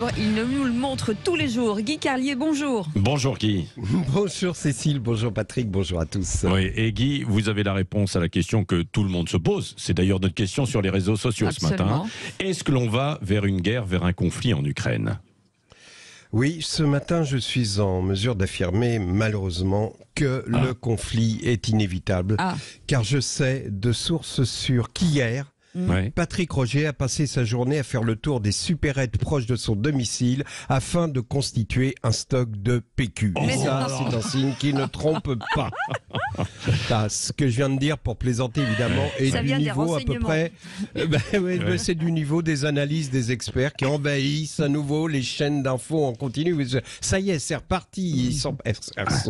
livre. Il nous le montre tous les jours. Guy Carlier, bonjour. Bonjour Guy. Bonjour Cécile, bonjour Patrick, bonjour à tous. Oui, et Guy, vous avez la réponse à la question que tout le monde se pose. C'est d'ailleurs notre question sur les réseaux sociaux ce matin. Est-ce que l'on va vers une guerre, vers un conflit en Ukraine ? Oui, ce matin, je suis en mesure d'affirmer malheureusement que le conflit est inévitable. Car je sais de sources sûres qu'hier, Patrick Roger a passé sa journée à faire le tour des supérettes proches de son domicile afin de constituer un stock de PQ. Et ça, c'est un signe qui ne trompe pas. Ce que je viens de dire, pour plaisanter évidemment, est du niveau à peu près... c'est du niveau des analyses des experts qui envahissent à nouveau les chaînes d'infos en continu. Ça y est, c'est reparti. Ils sont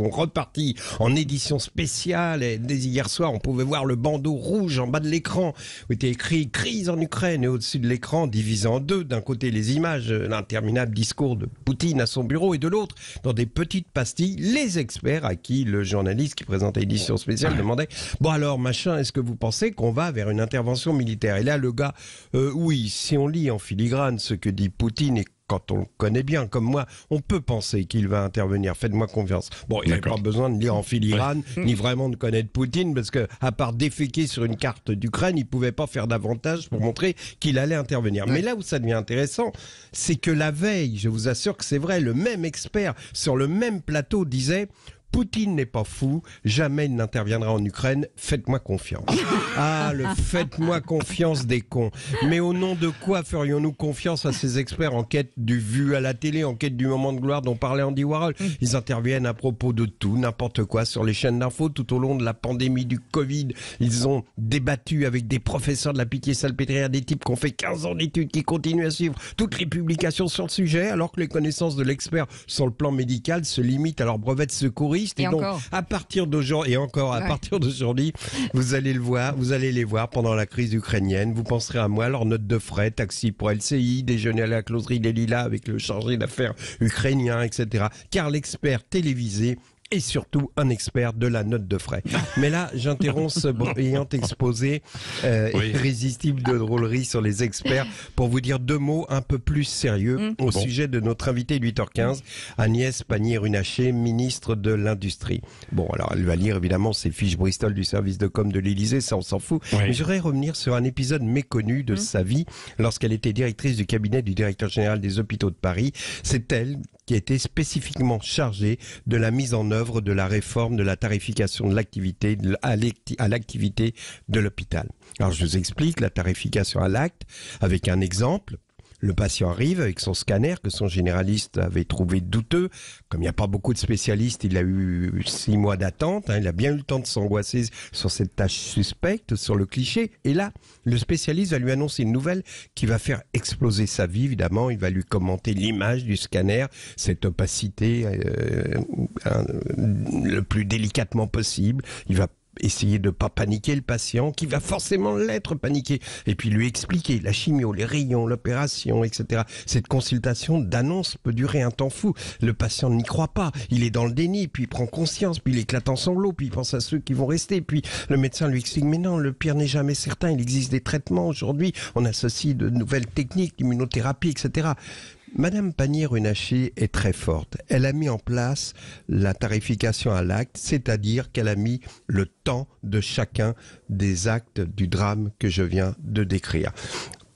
repartis en édition spéciale. Et dès hier soir, on pouvait voir le bandeau rouge en bas de l'écran où était écrit « Crise en Ukraine » et au-dessus de l'écran, divisé en deux. D'un côté, les images, l'interminable discours de Poutine à son bureau, et de l'autre, dans des petites pastilles, les experts à qui le journaliste qui présentait l'édition spéciale demandait « Bon alors, machin, est-ce que vous pensez qu'on va vers une intervention militaire ?» Et là, le gars, oui, si on lit en filigrane ce que dit Poutine et quand on le connaît bien, comme moi, on peut penser qu'il va intervenir. Faites-moi confiance. Bon, il n'y a pas besoin de lire en filigrane, ni vraiment de connaître Poutine, parce que, à part déféquer sur une carte d'Ukraine, il pouvait pas faire davantage pour montrer qu'il allait intervenir. Mais là où ça devient intéressant, c'est que la veille, je vous assure que c'est vrai, le même expert sur le même plateau disait: Poutine n'est pas fou, jamais il n'interviendra en Ukraine, faites-moi confiance. Ah, le faites-moi confiance des cons. Mais au nom de quoi ferions-nous confiance à ces experts en quête du vu à la télé, en quête du moment de gloire dont parlait Andy Warhol? Ils interviennent à propos de tout, n'importe quoi, sur les chaînes d'infos tout au long de la pandémie du Covid. Ils ont débattu avec des professeurs de la Pitié-Salpêtrière, des types qui ont fait 15 ans d'études, qui continuent à suivre toutes les publications sur le sujet, alors que les connaissances de l'expert sur le plan médical se limitent à leur brevet de secouriste. Et donc, à partir d'aujourd'hui, à partir d'aujourd'hui, vous allez les voir pendant la crise ukrainienne. Vous penserez à moi, leur note de frais, taxi pour LCI, déjeuner à la closerie des Lilas avec le chargé d'affaires ukrainien, etc. Car l'expert télévisé est surtout un expert de la note de frais. Mais là, j'interromps ce brillant exposé irrésistible de drôlerie sur les experts pour vous dire deux mots un peu plus sérieux au sujet de notre invité de 8h15, Agnès Pannier-Runacher, ministre de l'Industrie. Bon, alors elle va lire évidemment ses fiches Bristol du service de com de l'Élysée, ça on s'en fout. Mais je voudrais revenir sur un épisode méconnu de sa vie lorsqu'elle était directrice du cabinet du directeur général des hôpitaux de Paris. C'est elle qui a été spécifiquement chargée de la mise en œuvre de la réforme de la tarification de l'activité à l'activité de l'hôpital. Alors je vous explique la tarification à l'acte avec un exemple. Le patient arrive avec son scanner que son généraliste avait trouvé douteux. Comme il n'y a pas beaucoup de spécialistes, il a eu 6 mois d'attente. Il a bien eu le temps de s'angoisser sur cette tâche suspecte, sur le cliché. Et là, le spécialiste va lui annoncer une nouvelle qui va faire exploser sa vie, évidemment. Il va lui commenter l'image du scanner, cette opacité le plus délicatement possible. Il va essayer de pas paniquer le patient, qui va forcément l'être paniqué, et puis lui expliquer la chimio, les rayons, l'opération, etc. Cette consultation d'annonce peut durer un temps fou. Le patient n'y croit pas, il est dans le déni, puis il prend conscience, puis il éclate en sanglots, puis il pense à ceux qui vont rester, puis le médecin lui explique: mais non, le pire n'est jamais certain, il existe des traitements aujourd'hui, on associe de nouvelles techniques, l'immunothérapie, etc. Madame Pannier-Runacher est très forte. Elle a mis en place la tarification à l'acte, c'est-à-dire qu'elle a mis le temps de chacun des actes du drame que je viens de décrire.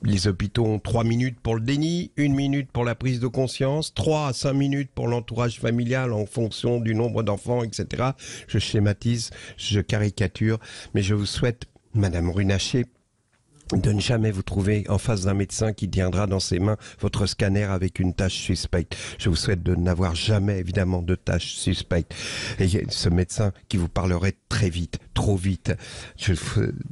Les hôpitaux ont 3 minutes pour le déni, 1 minute pour la prise de conscience, 3 à 5 minutes pour l'entourage familial en fonction du nombre d'enfants, etc. Je schématise, je caricature, mais je vous souhaite, Madame Runacher, de ne jamais vous trouver en face d'un médecin qui tiendra dans ses mains votre scanner avec une tâche suspecte. Je vous souhaite de n'avoir jamais, évidemment, de tâche suspecte. Et ce médecin qui vous parlerait très vite, trop vite.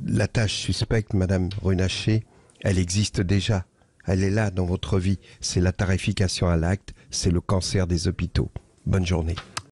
La tâche suspecte, Madame Runacher, elle existe déjà. Elle est là dans votre vie. C'est la tarification à l'acte, c'est le cancer des hôpitaux. Bonne journée.